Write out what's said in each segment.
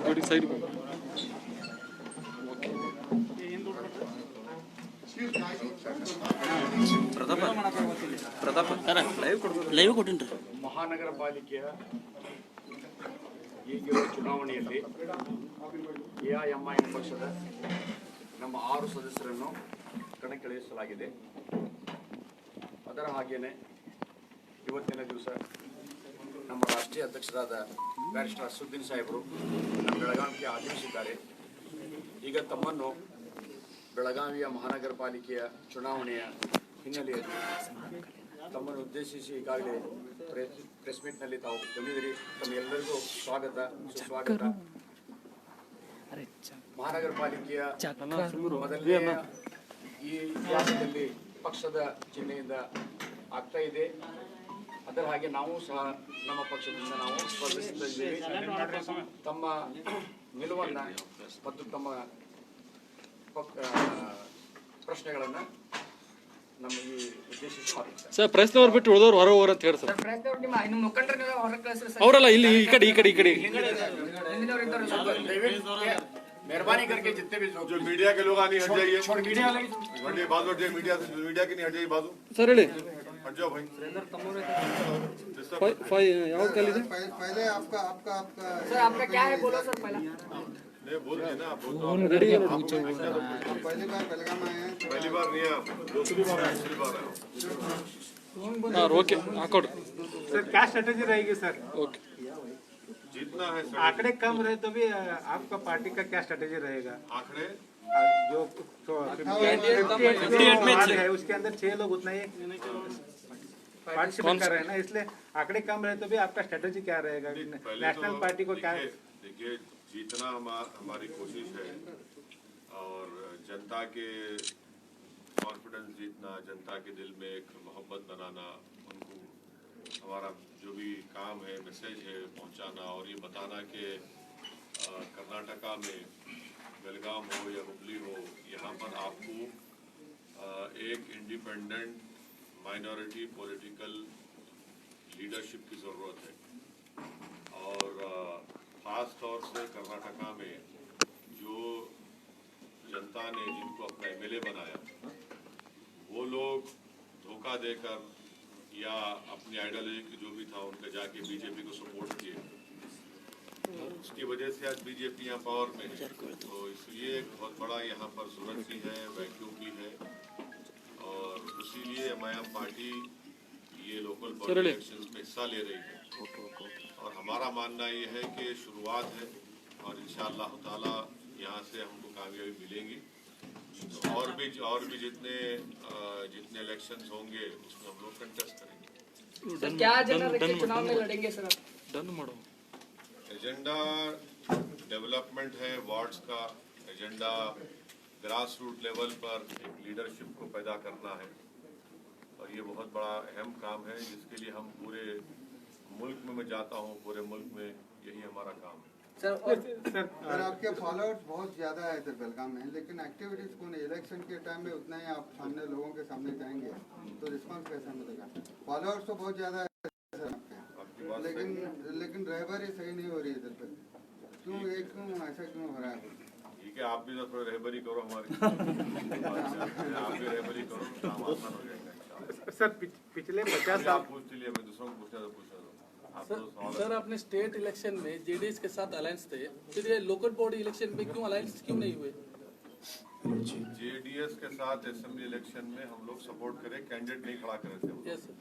थोड़ी साइड ಪ್ರತಾಪ ಲೈವ್ ಕೊಟ್ಟಿನ್ರಿ. ಮಹಾನಗರ ಪಾಲಿಕೆಯ ಈಗಿರುವ ಚುನಾವಣೆಯಲ್ಲಿ ಎಐಎಂಐಎಂ ಪಕ್ಷದ ನಮ್ಮ 6 ಸದಸ್ಯರನ್ನು ಕಣಕ್ಕಿಳಿಸಲಾಗಿದೆ. ಅದರ ಹಾಗೇನೆ ಇವತ್ತಿನ ದಿವಸ ನಮ್ಮ ರಾಷ್ಟ್ರೀಯ ಅಧ್ಯಕ್ಷರಾದ ಬ್ಯಾರಿಸ್ಟರ್ ಅಸದುದ್ದೀನ್ ಸಾಹೇಬರು ನಮ್ಮ ಬೆಳಗಾವಿಗೆ ಆಗಮಿಸಿದ್ದಾರೆ. ಈಗ ತಮ್ಮನ್ನು ಬೆಳಗಾವಿಯ ಮಹಾನಗರ ಪಾಲಿಕೆಯ ಚುನಾವಣೆಯ ಹಿನ್ನೆಲೆಯಲ್ಲಿ ತಮ್ಮನ್ನು ಉದ್ದೇಶಿಸಿ ಈಗಾಗಲೇ ಪ್ರೆಸ್ ಮೀಟ್ನಲ್ಲಿ ತಾವು ಬಂದಿದ್ದೀರಿ. ತಮ್ಮೆಲ್ಲರಿಗೂ ಸ್ವಾಗತ, ಸುಸ್ವಾಗತ. ಮಹಾನಗರ ಪಾಲಿಕೆಯ ಮೊದಲನೇ ಈ ಇತಿಹಾಸದಲ್ಲಿ ಪಕ್ಷದ ಚಿಹ್ನೆಯಿಂದ ಆಗ್ತಾ ಇದೆ. ಅದರ ಹಾಗೆ ನಾವು ಸಹ ನಮ್ಮ ಪಕ್ಷದಿಂದ ನಾವು ಸ್ಪರ್ಧಿಸುತ್ತಿದ್ದೇವೆ. ತಮ್ಮ ನಿಲುವನ್ನು ಮತ್ತು ತಮ್ಮ ಪ್ರಶ್ನೆಗಳನ್ನು ನಮ್ಮ ಈ ಉದ್ದೇಶಿಸಿ ಮಾತಾಡ್ತಾರೆ. ಸರ್ ಪ್ರೆಸ್ನವ್ರು ಬಿಟ್ಟು ಉಳಿದವ್ರು ಹೊರ ಹೋರ ಅಂತ ಹೇಳಿ ಸರ್. ಅವರಲ್ಲ ಇಲ್ಲಿ ಈ ಕಡೆ मेहरबानी करके जितने भी जो मीडिया के लोग आने हट जाइए, बाजू हट जाइए, मीडिया की नहीं हट जाइए बाजू सर ಹೇಳಿ हट जाओ भाई। ಯಾವ ಕಾಲಿದೆ पहले आपका आपका आपका सर आपका क्या है बोलो सर पहला। नहीं बोल रहे ना आप पहली बार बेलगाम आए हैं। पहली बार नहीं आप दूसरी बार आए। ಹಾಂ ಓಕೆ ಹಾಕೊಡ್ರಿ सर क्या स्ट्रेटेजी रहेगी सर? ओके जीतना है सर। आंकड़े कम रहे तो भी आपका पार्टी का क्या स्ट्रेटेजी रहेगा? आंकड़े जो 58 में है उसके अंदर 6 लोग उतना ही पार्टिसिपेट कर रहे हैं ना, इसलिए आंकड़े कम रहे तो भी आपका स्ट्रेटेजी क्या रहेगा? नेशनल पार्टी को क्या? देखिए जीतना हमारी कोशिश है और जनता के कॉन्फिडेंस जीतना, जनता के दिल में एक मोहब्बत बनाना, उनको हमारा जो भी काम है मैसेज है पहुंचाना और ये बताना कि कर्नाटका में बेलगाम हो या हुबली हो, यहाँ पर आपको एक इंडिपेंडेंट माइनॉरिटी पॉलिटिकल लीडरशिप की ज़रूरत है। और ख़ास तौर से कर्नाटका में जो जनता ने जिनको अपना एमएलए बनाया वो लोग धोखा देकर या अपनी आइडियोलॉजी की जो भी था उनका जाके बीजेपी को सपोर्ट किए, उसकी वजह से आज बीजेपी यहाँ पावर में है। तो इसलिए एक बहुत बड़ा यहाँ पर सूरत भी है, वैक्यूम भी है और इसीलिए एमआईएम पार्टी ये लोकल बॉडी इलेक्शन में हिस्सा ले रही है। और हमारा मानना ये है कि शुरुआत है और इंशाअल्लाह ताला यहाँ से हमको कामयाबी मिलेगी। तो और भी जितने इलेक्शंस होंगे उसमें हम लोग कंटेस्ट करेंगे। सर क्या एजेंडा रख के चुनाव में लड़ेंगे सर? डन मारो एजेंडा डेवलपमेंट है, वार्ड्स का एजेंडा ग्रास रूट लेवल पर एक लीडरशिप को पैदा करना है और ये बहुत बड़ा अहम काम है जिसके लिए हम पूरे मुल्क में मैं जाता हूँ, पूरे मुल्क में यही हमारा काम है। सर आपके फॉलोअर्स बहुत ज्यादा है इधर बेलगाम में, लेकिन एक्टिविटीज को नहीं, इलेक्शन के टाइम में उतना ही आप सामने लोगों के सामने जाएंगे तो रिस्पांस कैसा मिलेगा? फॉलोअर्स तो बहुत ज्यादा है सर आपके, लेकिन रहबरी सही नहीं हो रही इधर पे, क्यों ऐसा क्यों हो रहा है? ठीक है, आप भी तो थोड़ा रहबरी करो हमारी आप भी रहबरी करो, काम आसान हो जाएगा। सर पिछले 50 साल पूछ लिए, मैं दूसरों को पूछना तो पूछा सर अपने स्टेट इलेक्शन में जेडीएस के साथ अलायंस थे, फिर ये लोकल बॉडी इलेक्शन में क्यों अलायंस क्यों नहीं हुए? जेडीएस के साथ असेंबली इलेक्शन में हम लोग सपोर्ट करें, कैंडिडेट नहीं खड़ा करे थे। Yes sir.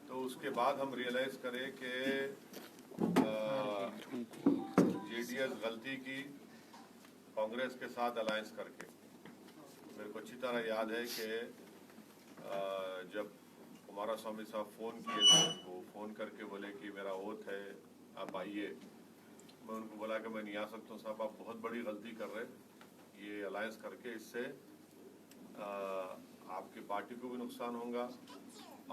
तो उसके बाद हम रियलाइज करें कि जेडीएस गलती की कांग्रेस के साथ अलायंस करके। मेरे को अच्छी तरह याद है कि जब कुमारा स्वामी साहब फ़ोन किए थे, वो फ़ोन करके बोले कि मेरा ओथ है आप आइए। मैं उनको बोला कि मैं नहीं आ सकता हूँ साहब, आप बहुत बड़ी गलती कर रहे हैं ये अलायंस करके, इससे आपकी पार्टी को भी नुकसान होगा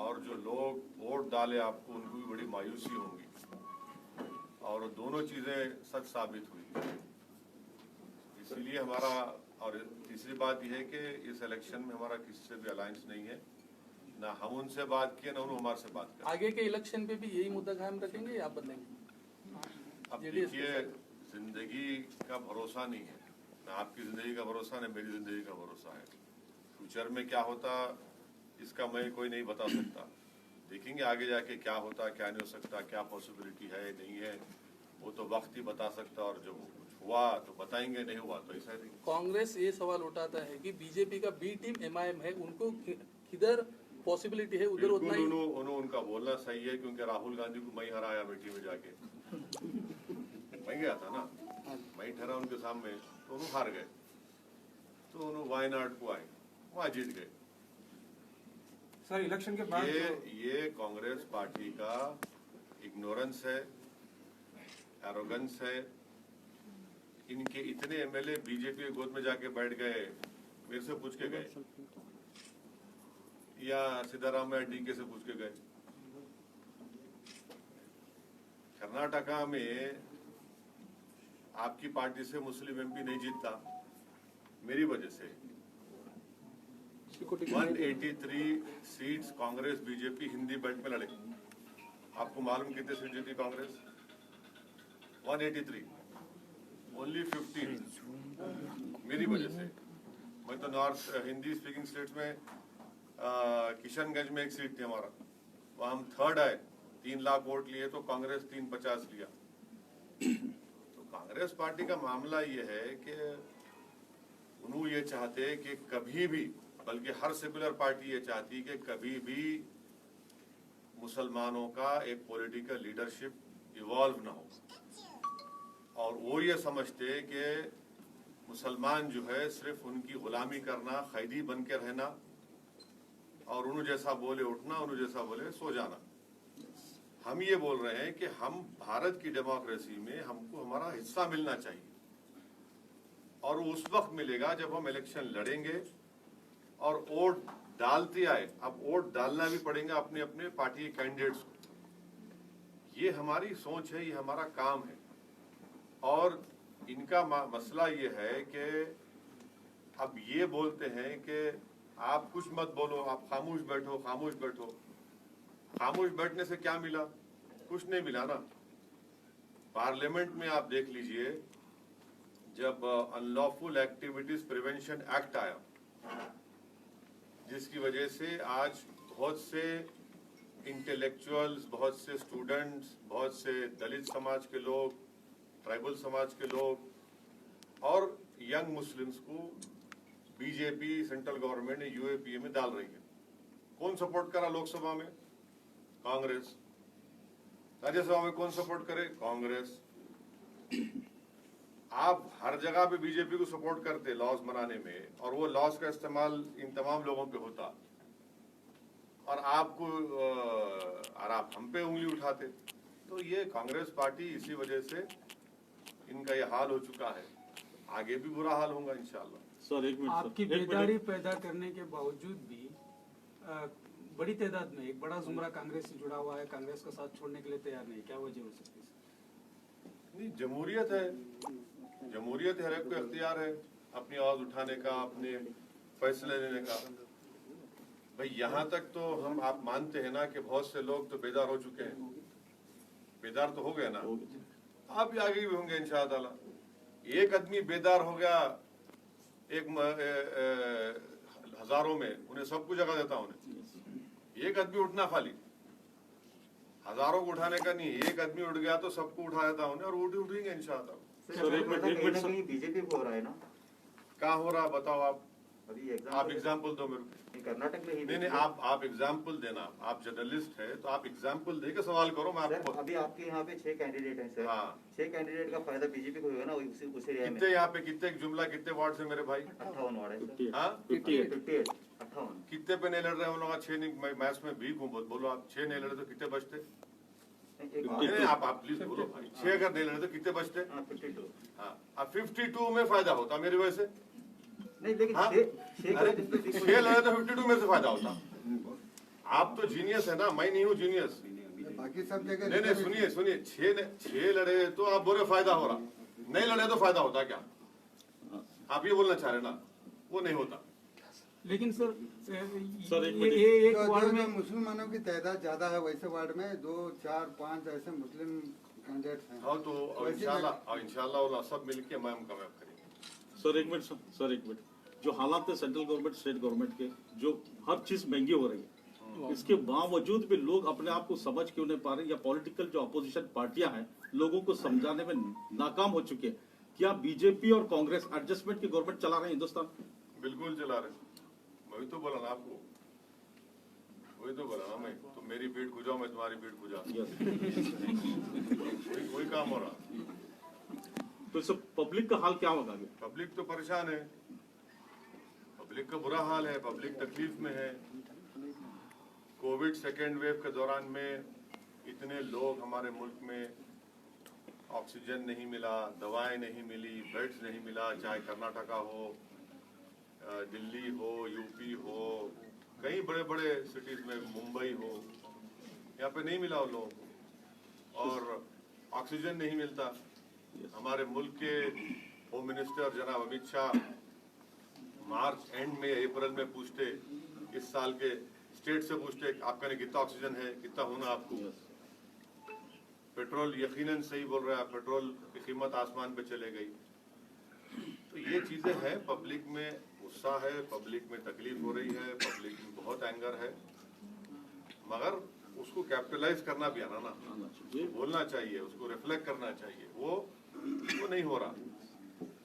और जो लोग वोट डाले आपको उनको भी बड़ी मायूसी होगी और दोनों चीज़ें सच साबित हुई। इसीलिए हमारा, और तीसरी बात यह है कि इस इलेक्शन में हमारा किसी से भी अलायंस नहीं है, ना हम उनसे बात किए ना उन्होंने हमारे से बात किया। आगे के इलेक्शन पे भी यही मुद्दा कायम रखेंगे या आप बदलेंगे? अब देखिए, जिंदगी का भरोसा नहीं है, ना आपकी जिंदगी का भरोसा ना मेरी जिंदगी का भरोसा है। फ्यूचर में क्या होता इसका मैं कोई नहीं बता सकता। देखेंगे आगे जाके क्या होता क्या नहीं हो सकता, क्या पॉसिबिलिटी है नहीं है, वो तो वक्त ही बता सकता। और जब कुछ हुआ तो बताएंगे, नहीं हुआ तो ऐसा नहीं। कांग्रेस ये सवाल उठाता है कि बीजेपी का बी टीम एमआईएम है, उनको किधर पॉसिबिलिटी है उधर उतना ही। उनका बोलना सही है, क्योंकि राहुल गांधी को मैं हराया अमेठी में जाके, मैं गया था ना, मैं ठहरा उनके सामने, तो उन्होंने हार गए, तो उन्होंने वायनाड को आए, वहां जीत गए। सर इलेक्शन के बाद ये कांग्रेस पार्टी का इग्नोरेंस है, एरोगेंस है। इनके इतने एमएलए बीजेपी के गोद में जाके बैठ गए, मेरे से पूछ के गए या सिद्धारामैया डीके से पूछ के गए। कर्नाटका में आपकी पार्टी से मुस्लिम एमपी नहीं जीतता, मेरी वजह से। 183 seats Congress BJP Hindi belt में लड़े। आपको मालूम कितने सीट जीती कांग्रेस? 183, ओनली 15 मेरी वजह से। मैं तो नॉर्थ हिंदी स्पीकिंग स्टेट्स में किशनगंज में एक सीट थी हमारा, वहां हम थर्ड आए, 3 लाख वोट लिए तो कांग्रेस 350 लिया। तो कांग्रेस पार्टी का मामला ये है कि उन्होंने ये चाहते कि कभी भी, बल्कि हर सेकुलर पार्टी ये चाहती कि कभी भी मुसलमानों का एक पॉलिटिकल लीडरशिप इवॉल्व ना हो। और वो ये समझते कि मुसलमान जो है सिर्फ उनकी गुलामी करना, कैदी बन के रहना और उन्होंने जैसा बोले उठना, उन्होंने जैसा बोले सो जाना। हम ये बोल रहे हैं कि हम भारत की डेमोक्रेसी में हमको हमारा हिस्सा मिलना चाहिए, और उस वक्त मिलेगा जब हम इलेक्शन लड़ेंगे और वोट डालते आए। अब वोट डालना भी पड़ेगा अपने अपने पार्टी के कैंडिडेट्स को। ये हमारी सोच है, ये हमारा काम है। और इनका मसला ये है कि अब ये बोलते हैं कि आप कुछ मत बोलो, आप खामोश बैठो, खामोश बैठो। खामोश बैठने से क्या मिला? कुछ नहीं मिला ना। पार्लियामेंट में आप देख लीजिए, जब अनलॉफुल एक्टिविटीज प्रिवेंशन एक्ट आया, जिसकी वजह से आज बहुत से इंटेलेक्चुअल्स, बहुत से स्टूडेंट्स, बहुत से दलित समाज के लोग, ट्राइबल समाज के लोग और यंग मुस्लिम्स को बीजेपी सेंट्रल गवर्नमेंट ने यूएपीए में डाल रही है। कौन सपोर्ट करा लोकसभा में? कांग्रेस। राज्यसभा में कौन सपोर्ट करे? कांग्रेस। आप हर जगह पे बीजेपी को सपोर्ट करते लॉज बनाने में, और वो लॉज का इस्तेमाल इन तमाम लोगों पे होता, और आपको और आप हम पे उंगली उठाते। तो ये कांग्रेस पार्टी, इसी वजह से इनका ये हाल हो चुका है। आगे भी बुरा हाल होगा इंशाल्लाह। सर एक मिनट, आपकी बेदारी पैदा करने के बावजूद भी बड़ी तादाद में एक बड़ा जुमरा कांग्रेस से जुड़ा हुआ है, कांग्रेस का साथ छोड़ने के लिए तैयार नहीं। क्या वजह हो सकती है? नहीं, जमहूरियत है, जमहूरियत हर एक को इख्तियार है अपनी आवाज उठाने का, अपने फैसले लेने का। भाई यहाँ तक तो हम आप मानते हैं ना कि बहुत से लोग तो बेदार हो चुके हैं, बेदार तो हो गए ना, आप भी आगे भी होंगे इंशाअल्लाह। एक आदमी बेदार हो गया एक हजारों में, उन्हें सबको जगह देता उन्हें। एक आदमी उठना खाली, हजारों को उठाने का नहीं, एक आदमी उठ गया तो सबको उठा देता उन्हें, और उठेंगे इंशाअल्लाह। सर एक मिनट, बीजेपी को हो रहा है ना? क्या हो रहा बताओ आप? अभी आप एग्जाम्पल दो मेरे को। कर्नाटक में ही नहीं, आप एग्जाम्पल देना। आप जर्नलिस्ट है तो आप एग्जाम्पल दे के सवाल करो। मैं आपको अभी आपके यहाँ पे 6 कैंडिडेट हैं सर। हाँ। 6 कैंडिडेट का फायदा बीजेपी को होगा ना उसी एरिया में। कितने यहाँ पे कितने जुमला कितने वार्ड से मेरे भाई? 58 वार्ड है सर। हाँ, 58 58 कितने पे नहीं लड़ रहे हम लोग? 6 नहीं, मैथ्स में वीक हूँ, बोलो आप 6 नहीं लड़े तो कितने बचते? नहीं, आप प्लीज बोलो भाई। 6 अगर नहीं लड़े तो कितने बचते? 52। हाँ, अब 52 में फायदा होता मेरी वजह से। नहीं लेकिन हाँ? 6 अरे 6 लड़े तो 52 में से फायदा होता। आप तो जीनियस है ना, मैं नहीं हूँ जीनियस। बाकी सब जगह नहीं, सुनिए 6 लड़े तो आप बोले फायदा हो रहा, नहीं लड़े तो फायदा होता क्या? आप ये बोलना चाह रहे ना? वो नहीं होता। लेकिन सर सर, एक ये एक जो वार्ड जो में मुसलमानों की तादाद ज्यादा है वैसे वार्ड में 2, 4, 5 ऐसे मुस्लिम कैंडिडेट्स हैं। हाँ तो वैसे इंशाल्लाह वो सब मिलके हम कामयाब करेंगे। सर एक मिनट सर एक मिनट। जो हालात है सेंट्रल गवर्नमेंट स्टेट गवर्नमेंट के, जो हर चीज महंगी हो रही है, इसके बावजूद भी लोग अपने आप को समझ क्यों नहीं पा रहे, या पॉलिटिकल जो अपोजिशन पार्टियां हैं लोगों को समझाने में नाकाम हो चुके हैं। क्या बीजेपी और कांग्रेस एडजस्टमेंट की गवर्नमेंट चला रहे हैं हिंदुस्तान? बिल्कुल चला रहे। वही तो बोला ना आपको, वही तो बोला ना मैं, तुम मेरी पीठ खुजाओ मैं तुम्हारी पीठ खुजा। वही काम हो रहा। तो इससे पब्लिक का हाल क्या होगा? पब्लिक तो परेशान है, पब्लिक का बुरा हाल है, पब्लिक तकलीफ में है। कोविड सेकेंड वेव के दौरान में इतने लोग हमारे मुल्क में, ऑक्सीजन नहीं मिला, दवाएं नहीं मिली, बेड्स नहीं मिला, चाहे कर्नाटका हो, दिल्ली हो, यूपी हो, कई बड़े बड़े सिटीज में, मुंबई हो, यहाँ पे नहीं मिला उन लोगों को। और ऑक्सीजन नहीं मिलता। हमारे मुल्क के होम मिनिस्टर जनाब अमित शाह मार्च एंड में, अप्रैल में पूछते, इस साल के स्टेट से पूछते आपका ने कितना ऑक्सीजन है, कितना होना आपको। पेट्रोल यकीनन सही बोल रहा है, पेट्रोल की कीमत आसमान पे चले गई। तो ये चीजें हैं, पब्लिक में गुस्सा है, पब्लिक में तकलीफ हो रही है, पब्लिक में बहुत एंगर है, मगर उसको कैपिटलाइज करना भी आना ना, बोलना चाहिए, उसको रिफ्लेक्ट करना चाहिए, वो नहीं हो रहा।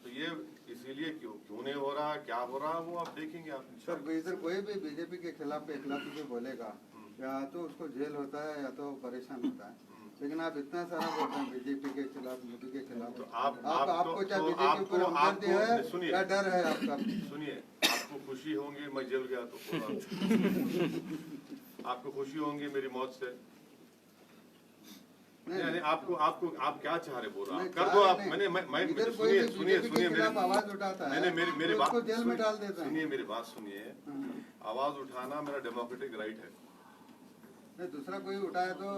तो ये इसीलिए क्यों नहीं हो रहा, क्या हो रहा, वो आप देखेंगे आप। सर इधर कोई भी बीजेपी के खिलाफ एक लाख रुपये बोलेगा, या तो उसको जेल होता है या तो परेशान होता है। लेकिन आप इतना सारा बोलते हैं बीजेपी के खिलाफ, मोदी के खिलाफ, तो आपको क्या बीजेपी पर हमदर्दी है क्या डर है आपका? सुनिए, आपको खुशी होंगी मैं जेल गया तो आपको खुशी होंगी मेरी मौत से? नहीं, आप क्या चाह रहे बोल रहे हैं? कर दो आप। सुनिए मेरी आवाज उठाता है, मेरी बात जेल में डाल देता है। सुनिए मेरी बात सुनिए। आवाज उठाना मेरा डेमोक्रेटिक राइट है। नहीं, दूसरा कोई उठाया तो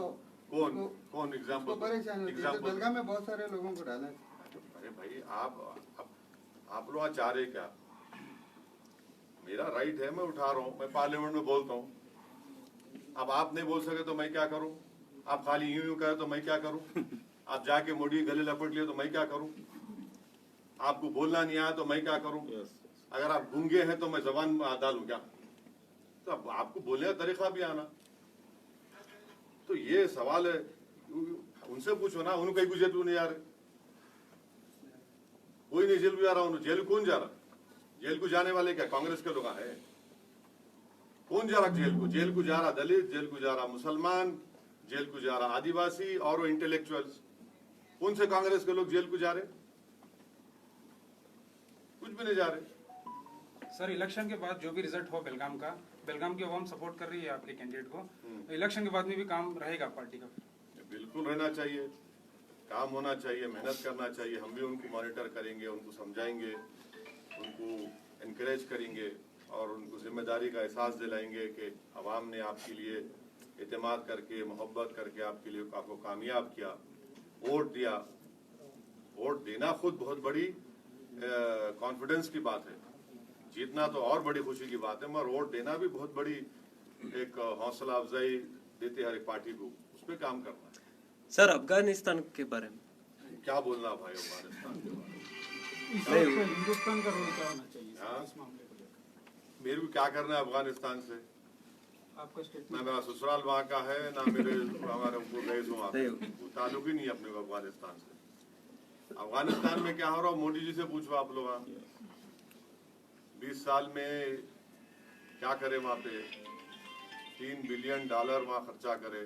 कौन एग्जाम्पल परेशान होती है। बेलगाम में बहुत सारे लोगों को डाला। अरे भाई आप लोग चाह रहे क्या? मेरा राइट है, मैं उठा रहा हूँ, मैं पार्लियामेंट में बोलता हूँ। अब आप नहीं बोल सके तो मैं क्या करूँ? आप खाली यूं कहे तो मैं क्या करूँ? आप जाके मोदी गले लपेट लिए तो मैं क्या करूँ? आपको बोलना नहीं आया तो मैं क्या करूँ? अगर आप गूंगे हैं तो मैं जबान डालूं क्या? तो अब आपको बोलने का तरीका भी आना। तो ये सवाल है, उनसे पूछो ना, उनको कहीं जेल नहीं जा रहे, कोई नहीं जेल भी जा रहा। जेल कौन जा रहा? जेल को जाने वाले क्या कांग्रेस के लोग हैं? कौन जा रहा जेल को? जेल को जा रहा दलित, जेल को जा रहा मुसलमान, जेल को जा रहा आदिवासी और इंटेलेक्चुअल्स। कौन से कांग्रेस के लोग जेल को जा रहे? कुछ भी नहीं जा रहे। सर इलेक्शन के बाद जो भी रिजल्ट हो बेलगाम की अवाम सपोर्ट कर रही है आपके कैंडिडेट को, इलेक्शन के बाद में भी काम रहेगा पार्टी का? बिल्कुल रहना चाहिए, काम होना चाहिए, मेहनत करना चाहिए। हम भी उनको मॉनिटर करेंगे, उनको समझाएंगे, उनको एनकरेज करेंगे और उनको जिम्मेदारी का एहसास दिलाएंगे कि अवाम ने आपके लिए एतमाद करके, मोहब्बत करके आपको कामयाब किया, वोट दिया। वोट देना खुद बहुत बड़ी कॉन्फिडेंस की बात है, जीतना तो और बड़ी खुशी की बात है, मगर वोट देना भी बहुत बड़ी एक हौसला अफजाई देती है हर एक पार्टी को। उस पर काम करना है। सर अफगानिस्तान के बारे में क्या बोलना भाई? अफगानिस्तान के बारे में हिंदुस्तान का रोल क्या होना चाहिए इस मामले को लेकर? मेरे को क्या करना है अफगानिस्तान से? आपका स्टेटमेंट? ना मेरा ससुराल वहाँ का है, ना मेरे हमारे गए वहाँ का ताल्लुक ही नहीं है अपने को अफगानिस्तान से। अफगानिस्तान में क्या हो रहा है मोदी जी से पूछो आप लोग। 20 साल में क्या करे वहाँ पे? $3 बिलियन वहाँ खर्चा करे,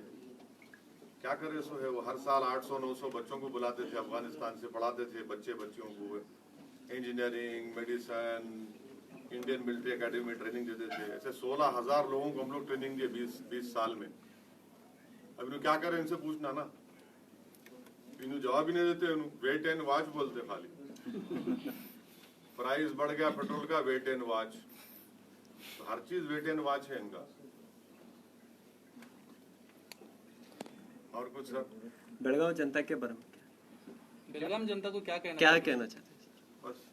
क्या करे? सो है वो हर साल 800-900 बच्चों को बुलाते थे अफगानिस्तान से, पढ़ाते थे बच्चियों को engineering, medicine, Indian military academy में ट्रेनिंग देते थे। ऐसे 16,000 लोगों को हम लोग ट्रेनिंग दिए 20 साल में। अब इन्हों क्या करें? इनसे पूछना ना, इन्हों जवाब ही नहीं देते। वेट एंड वॉच बोलते खाली। प्राइस बढ़ गया पेट्रोल का, वेट एंड वॉच। तो हर चीज वेट एंड वॉच है इनका। और कुछ सर? बेलगाम जनता के बारे में बेलगाम जनता को क्या कहना चाहते हैं? बस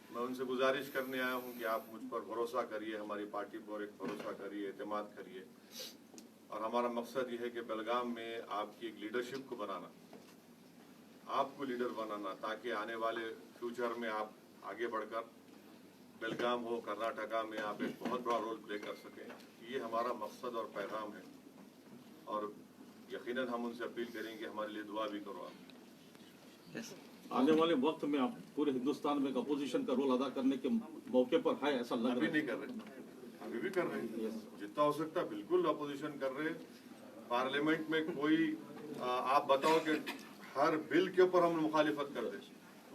मैं उनसे गुजारिश करने आया हूं कि आप मुझ पर भरोसा करिए, हमारी पार्टी पर एक भरोसा करिए, एतमाद करिए। और हमारा मकसद ये है कि बेलगाम में आपकी एक लीडरशिप को बनाना, आपको लीडर बनाना, ताकि आने वाले फ्यूचर में आप आगे बढ़कर बेलगाम हो, कर्नाटका में आप एक बहुत बड़ा रोल प्ले कर सकें। ये हमारा मकसद और पैगाम है। और यकीनन हम उनसे अपील करेंगे, हमारे लिए दुआ भी करो आप। आने वाले वक्त में आप पूरे हिंदुस्तान में एक अपोजिशन का रोल अदा करने के मौके पर है, ऐसा लग अभी रहा नहीं कर रहे, अभी भी कर रहे हैं, जितना हो सकता है बिल्कुल अपोजिशन कर रहे हैं। पार्लियामेंट में कोई आप बताओ कि हर बिल के ऊपर हम मुखालिफत कर दे।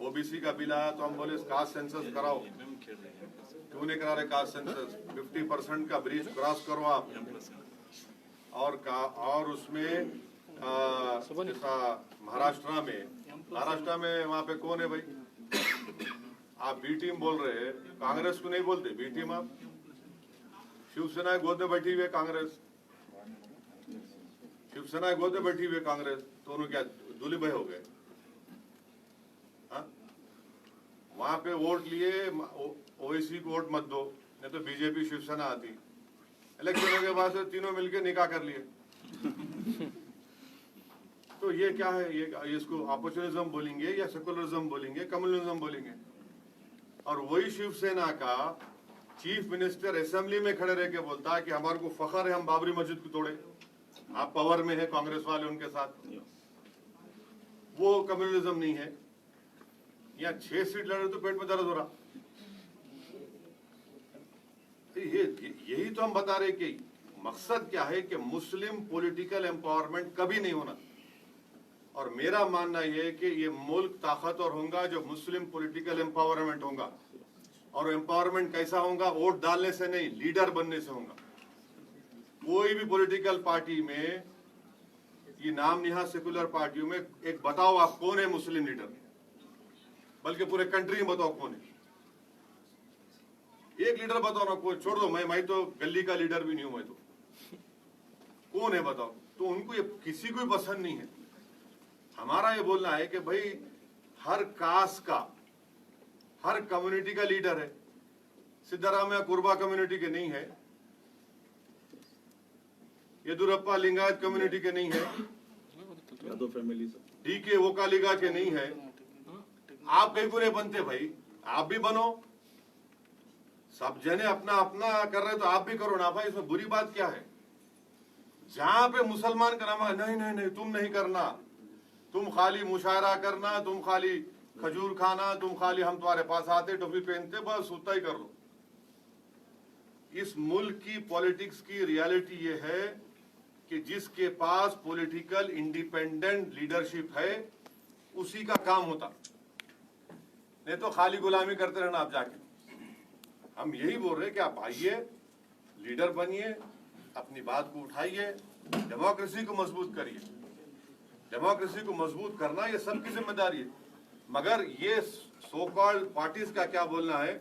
ओबीसी का बिल आया तो हम बोले कास्ट सेंसस कराओ, क्यों नहीं करा रहे कास्ट सेंसस? 50% का ब्रिज क्रॉस करो आप। और उसमें महाराष्ट्र में वहाँ पे कौन है भाई? आप बी टीम बोल रहे हैं, कांग्रेस को नहीं बोलते बी टीम। आप शिवसेना गोद में बैठी हुई है कांग्रेस, शिवसेना गोद में बैठी हुई है कांग्रेस, तो उन्होंने क्या दूल्हे भाई हो गए? वहां पे वोट लिए, ओवैसी को वोट मत दो, नहीं तो बीजेपी शिवसेना आती। इलेक्शनों के बाद से तीनों मिलके निकाह कर लिए। तो ये क्या है? ये इसको अपॉर्चुनिज्म बोलेंगे या सेकुलरिज्म बोलेंगे, कम्युनिज्म बोलेंगे? और वही शिवसेना का चीफ मिनिस्टर असेंबली में खड़े रह के बोलता है कि हमारे को फखर है हम बाबरी मस्जिद को तोड़े। आप पावर में है, कांग्रेस वाले उनके साथ। वो कम्युनिज्म नहीं है। यहाँ 6 सीट लड़े तो पेट में दर्द हो रहा। यही तो हम बता रहे कि मकसद क्या है कि मुस्लिम पॉलिटिकल एम्पावरमेंट कभी नहीं होना। और मेरा मानना यह है कि ये मुल्क ताकतवर होगा जो मुस्लिम पॉलिटिकल एम्पावरमेंट होगा। और एम्पावरमेंट कैसा होगा? वोट डालने से नहीं, लीडर बनने से होगा। कोई भी पॉलिटिकल पार्टी में, ये नाम निहाद सेकुलर पार्टियों में, एक बताओ आप कौन है मुस्लिम लीडर? बल्कि पूरे कंट्री में बताओ कौन है। एक लीडर बताओ ना, कोई छोड़ दो, मैं तो गली का लीडर भी नहीं हूं, मैं तो कौन है बताओ? तो उनको ये किसी को पसंद नहीं है। हमारा ये बोलना है कि भाई हर कास्ट का, हर कम्युनिटी का लीडर है। सिद्धारामैया कुर्बा कम्युनिटी के नहीं है, येदुरप्पा लिंगायत कम्युनिटी के नहीं है, यादव फैमिली से डीके वोकालिगा के नहीं है। आप कहीं को नहीं बनते भाई, आप भी बनो। सब जने अपना अपना कर रहे तो आप भी करो ना भाई, इसमें बुरी बात क्या है? जहां पे मुसलमान का नाम है, नहीं नहीं नहीं तुम नहीं करना, तुम खाली मुशायरा करना, तुम खाली खजूर खाना, तुम खाली हम तुम्हारे पास आते टोपी पहनते, बस उतना ही कर लो। इस मुल्क की पॉलिटिक्स की रियलिटी ये है कि जिसके पास पॉलिटिकल इंडिपेंडेंट लीडरशिप है उसी का काम होता, नहीं तो खाली गुलामी करते रहना आप जाके। हम यही बोल रहे हैं कि आप आइए, लीडर बनिए, अपनी बात को उठाइए, डेमोक्रेसी को मजबूत करिए। डेमोक्रेसी को मजबूत करना ये सबकी जिम्मेदारी है। मगर ये सो कॉल्ड पार्टीज का क्या बोलना है?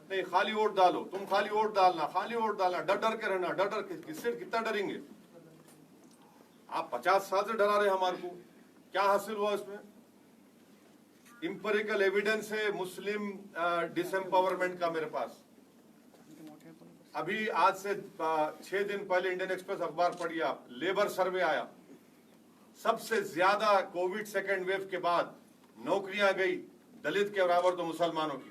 नहीं खाली वोट डालो, तुम खाली वोट डालना, खाली वोट डालना, डर डर के रहना। डर डर के किससे, कितना डरेंगे आप? 50 साल से डरा रहे हमारे को, क्या हासिल हुआ इसमें? इंपेरिकल एविडेंस है मुस्लिम डिसएम्पावरमेंट का मेरे पास। अभी आज से 6 दिन पहले इंडियन एक्सप्रेस अखबार पढ़िए आप, लेबर सर्वे आया, सबसे ज्यादा कोविड सेकेंड वेव के बाद नौकरियां गई दलित के बराबर तो मुसलमानों की,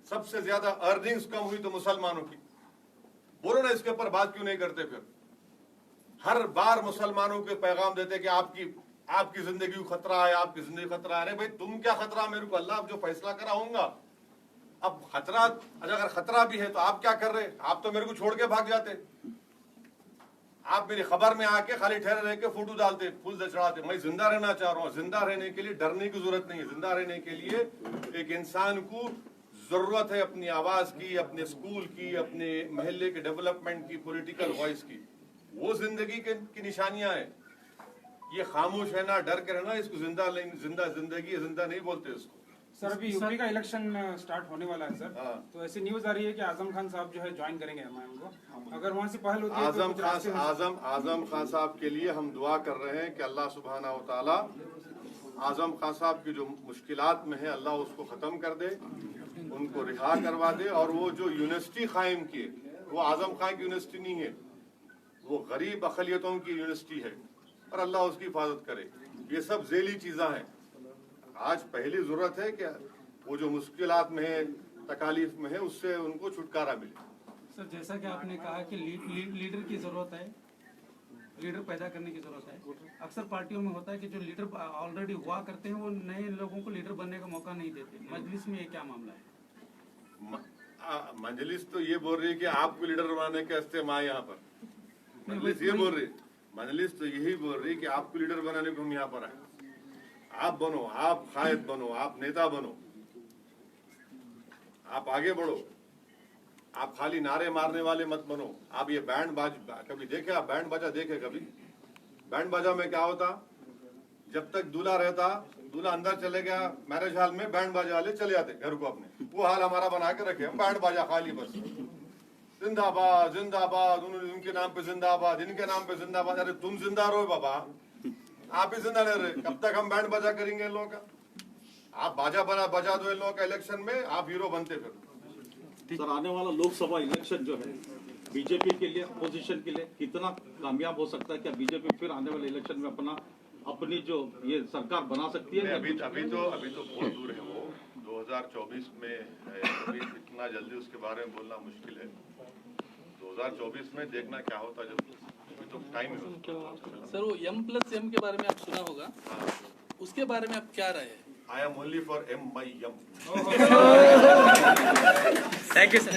सबसे ज्यादा अर्निंग्स कम हुई तो मुसलमानों की। बोलो ना, इसके ऊपर बात क्यों नहीं करते? फिर हर बार मुसलमानों के पैगाम देते कि आपकी जिंदगी को खतरा है, आपकी जिंदगी खतरा है। भाई तुम क्या खतरा? मेरे को अल्लाह जो फैसला करा होगा। अब खतरा, अगर खतरा भी है तो आप क्या कर रहे? आप तो मेरे को छोड़ के भाग जाते। आप मेरी खबर में आके खाली ठहरे रह के फोटो डालते, फूल चढ़ाते। मैं जिंदा रहना चाह रहा हूँ। जिंदा रहने के लिए डरने की जरूरत नहीं है। जिंदा रहने के लिए एक इंसान को जरूरत है अपनी आवाज की, अपने स्कूल की, अपने मोहल्ले के डेवलपमेंट की, पॉलिटिकल वॉइस की। वो जिंदगी की निशानियां हैं। ये खामोश है ना, डर के रहना, इसको जिंदा जिंदगी जिंदा नहीं बोलते इसको। सर अभी यूपी का इलेक्शन स्टार्ट होने वाला है सर, तो ऐसी न्यूज आ रही है कि आजम खान साहब जो है ज्वाइन करेंगे एमआईएम को। अगर वहां से पहल होती है आजम खान साहब के लिए हम दुआ कर रहे हैं कि अल्लाह सुब्हाना व तआला आजम खान साहब की जो मुश्किलात में है अल्लाह उसको खत्म कर दे। उनको रिहा करवा दे और वो जो यूनिवर्सिटी कायम किए वो आजम खान की यूनिवर्सिटी नहीं है, वो गरीब अकलियतों की यूनिवर्सिटी है और अल्लाह उसकी हिफाजत करे। ये सब झेली चीज़ा हैं। आज पहली जरूरत है कि वो जो मुश्किलात में है, तकालीफ में है, उससे उनको छुटकारा मिले। सर जैसा कि आपने कहा कि लीडर की जरूरत है, लीडर पैदा करने की जरूरत है। अक्सर पार्टियों में होता है कि जो लीडर ऑलरेडी हुआ करते हैं वो नए लोगों को लीडर बनने का मौका नहीं देते। मजलिस में ये क्या मामला है? मजलिस तो ये बोल रही है कि आपको लीडर बनाने के वास्ते हम आए यहाँ पर। मजलिस ये बोल रही, मजलिस तो यही बोल रही कि आपको लीडर बनाने को हम यहाँ पर आए। आप बनो, आप कायद बनो, आप नेता बनो, आप आगे बढ़ो, आप खाली नारे मारने वाले मत बनो। आप ये बैंड बाजा कभी देखे? आप बैंड बाजा देखे कभी? बैंड बाजा में क्या होता, जब तक दूल्हा रहता, दूल्हा अंदर चले गया मैरिज हॉल में, बैंड बाजा वाले चले जाते घर को अपने। वो हाल हमारा बना के रखे हम, बैंड बाजा खाली बस जिंदाबाद जिंदाबाद, उनके नाम पे जिंदाबाद, इनके नाम पे जिंदाबाद। अरे तुम जिंदा रहो बाबा, आप ही जिंदा नहीं रहे। कब तक हम बैंड बाजा करेंगे इन लोगों का? आप बाजा बजा दो इन लोगों का इलेक्शन में, आप हीरो बनते फिर। सर आने वाला लोकसभा इलेक्शन जो है बीजेपी के लिए, अपोजिशन के लिए कितना कामयाब हो सकता है? क्या बीजेपी फिर आने वाले इलेक्शन में अपनी जो ये सरकार बना सकती है? अभी तो बहुत दूर है वो, 2024 में है। अभी इतना जल्दी उसके बारे में बोलना मुश्किल है। 2024 में देखना क्या होता, जब अभी तो टाइम है। सर वो M+M के बारे में आप सुना होगा, उसके बारे में आप क्या राय है? I am only for M. Thank you sir.